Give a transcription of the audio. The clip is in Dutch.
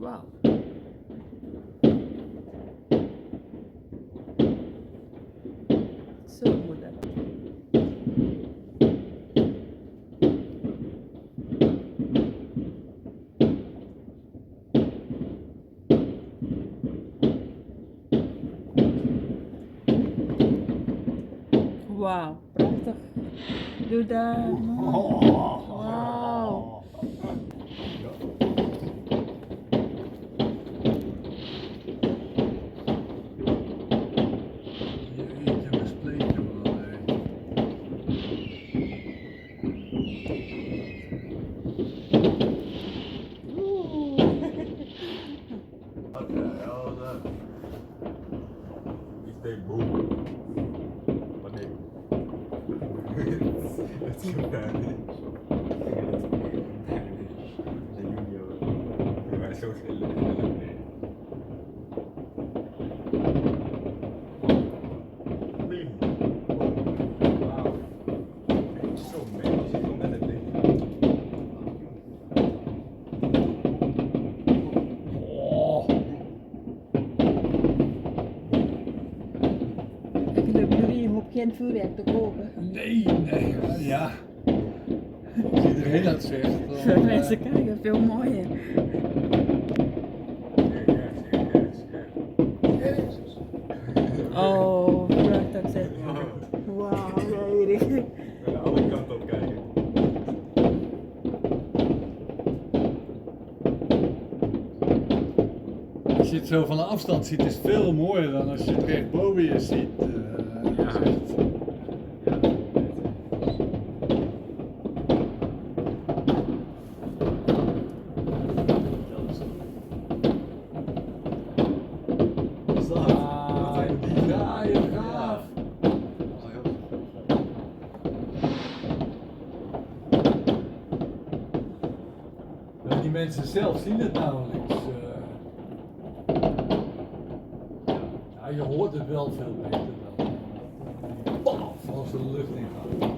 Wauw. Zo moeilijk. Wauw, prachtig. Doe daar. Wauw. Jeetje, we spreken wel, hè. Iets deed boem. Wat nee. Het is gefährlich. Der Junior. Du weißt so viel. Bim. Wow. Zo mee. Zit nog met het ding. Ik lukt jullie, je hoeft geen vuurwerk te kopen. Nee, ja. Als iedereen dat zegt, dan... Veel mensen kijken, veel mooier. Oh, prachtig zeg. Wauw, Erik. Aan de andere kant op kijken. Als je het zo van de afstand ziet, is het veel mooier dan als je het recht boven je ziet. Die mensen zelf zien het nauwelijks. Ja, je hoort het wel veel beter dan. Paf, als de lucht in gaat.